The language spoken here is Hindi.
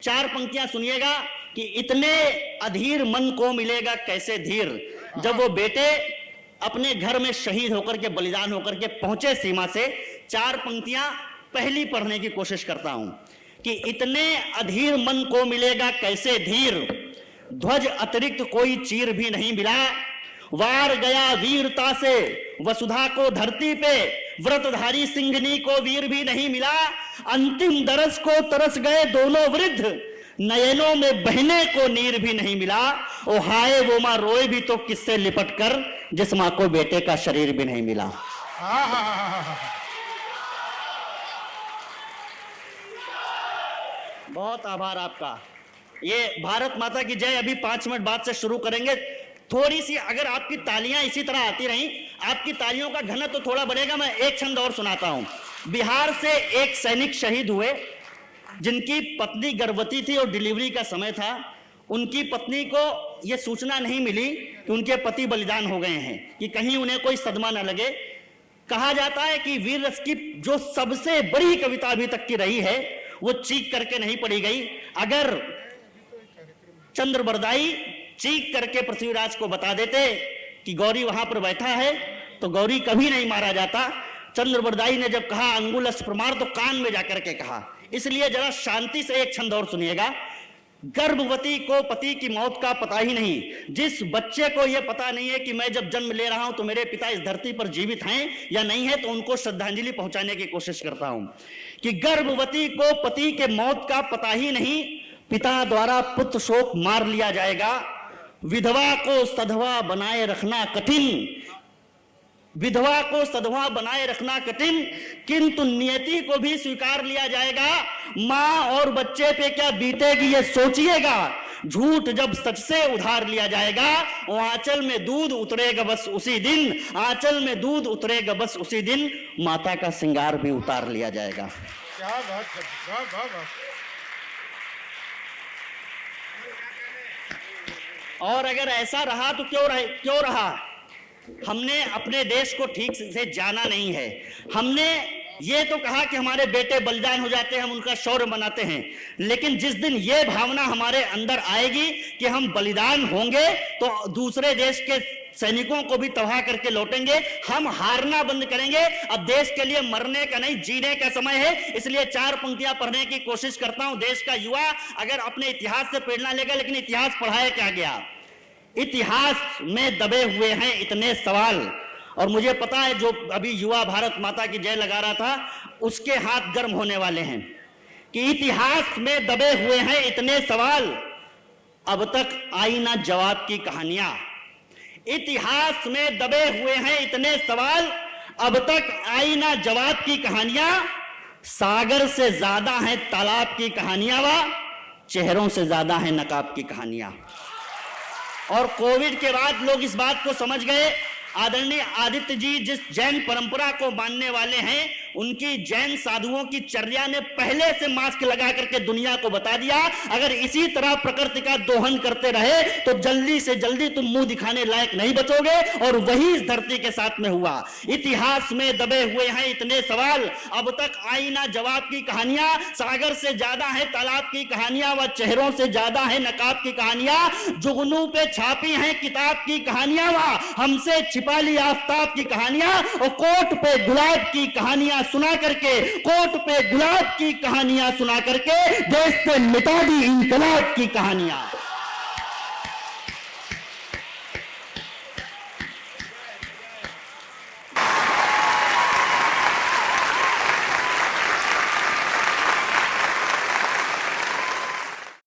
चार पंक्तियां सुनिएगा कि इतने अधीर मन को मिलेगा कैसे धीर, जब वो बेटे अपने घर में शहीद होकर के बलिदान होकर के पहुंचे सीमा से। चार पंक्तियां पहली पढ़ने की कोशिश करता हूं कि इतने अधीर मन को मिलेगा कैसे धीर, ध्वज अतिरिक्त कोई चीर भी नहीं मिला, वार गया वीरता से वसुधा को धरती पे, व्रतधारी सिंघनी को वीर भी नहीं मिला, अंतिम दरस को तरस गए दोनों वृद्ध, नयनों में बहने को नीर भी नहीं मिला, ओ हाय वो मां रोए भी तो किससे लिपट कर, जिस मां को बेटे का शरीर भी नहीं मिला। बहुत आभार आपका। ये भारत माता की जय अभी 5 मिनट बाद से शुरू करेंगे। थोड़ी सी अगर आपकी तालियां इसी तरह आती रहीं, आपकी तालियों का घनत्व तो थोड़ा बढ़ेगा। मैं एक छंद और सुनाता हूं। बिहार से एक सैनिक शहीद हुए जिनकी पत्नी गर्भवती थी और डिलीवरी का समय था। उनकी पत्नी को यह सूचना नहीं मिली कि उनके पति बलिदान हो गए हैं, कि कहीं उन्हें कोई सदमा न लगे। कहा जाता है कि वीर रस की जो सबसे बड़ी कविता अभी तक की रही है वो चीख करके नहीं पढ़ी गई। अगर चंद्र बरदाई चीख करके पृथ्वीराज को बता देते कि गौरी वहां पर बैठा है तो गौरी कभी नहीं मारा जाता। चंद्र बरदाई ने जब कहा अंगुलस्थ प्रमाण तो कान में जाकर के कहा। इसलिए जरा शांति से एक छंद और सुनिएगा। गर्भवती को पति की मौत का पता ही नहीं, जिस बच्चे को यह पता नहीं है कि मैं जब जन्म ले रहा हूं तो मेरे पिता इस धरती पर जीवित हैं या नहीं है, तो उनको श्रद्धांजलि पहुंचाने की कोशिश करता हूं कि गर्भवती को पति के मौत का पता ही नहीं, पिता द्वारा पुत्र शोक मार लिया जाएगा। विधवा को सधवा बनाए रखना कठिन, विधवा को सधवा बनाए रखना कठिन, किंतु नियति को भी स्वीकार लिया जाएगा। मां और बच्चे पे क्या बीतेगी ये सोचिएगा। झूठ जब सच से उधार लिया जाएगा, वो आंचल में दूध उतरेगा बस उसी दिन, आंचल में दूध उतरेगा बस उसी दिन, माता का श्रृंगार भी उतार लिया जाएगा। क्या बात है, क्या बात। और अगर ऐसा रहा तो क्यों रहा? हमने अपने देश को ठीक से जाना नहीं है। हमने ये तो कहा कि हमारे बेटे बलिदान हो जाते हैं, हम उनका शौर्य मनाते हैं, लेकिन जिस दिन ये भावना हमारे अंदर आएगी कि हम बलिदान होंगे तो दूसरे देश के सैनिकों को भी तबाह करके लौटेंगे, हम हारना बंद करेंगे। अब देश के लिए मरने का नहीं जीने का समय है। इसलिए चार पंक्तियां पढ़ने की कोशिश करता हूं। देश का युवा अगर अपने इतिहास से प्रेरणा लेगा, लेकिन इतिहास पढ़ाया क्या गया? इतिहास में दबे हुए हैं इतने सवाल। और मुझे पता है जो अभी युवा भारत माता की जय लगा रहा था उसके हाथ गर्म होने वाले हैं कि इतिहास में दबे हुए हैं इतने सवाल, अब तक आई ना जवाब की कहानियां। इतिहास में दबे हुए हैं इतने सवाल, अब तक आई ना जवाब की कहानियां। सागर से ज्यादा है तालाब की कहानियां, वा चेहरों से ज्यादा है नकाब की कहानियां। और कोविड के बाद लोग इस बात को समझ गए। आदरणीय आदित्य जी जिस जैन परंपरा को मानने वाले हैं, उनकी जैन साधुओं की चर्या ने पहले से मास्क लगा करके दुनिया को बता दिया, अगर इसी तरह प्रकृति का दोहन करते रहे तो जल्दी से जल्दी तुम मुंह दिखाने लायक नहीं बचोगे। और वही इस धरती के साथ में हुआ। इतिहास में दबे हुए हैं इतने सवाल, अब तक आई ना जवाब की कहानियां। सागर से ज्यादा है तालाब की कहानियां, व चेहरों से ज्यादा है नकाब की कहानियां। जुगनू पे छापी हैं किताब की कहानियां, वह हमसे छिपाली आफताब की कहानियां। और कोट पे गुलाब की कहानियां सुना करके, कोट पे गुलाब की कहानियां सुना करके देश से मिटा दी इंकलाब की कहानियां।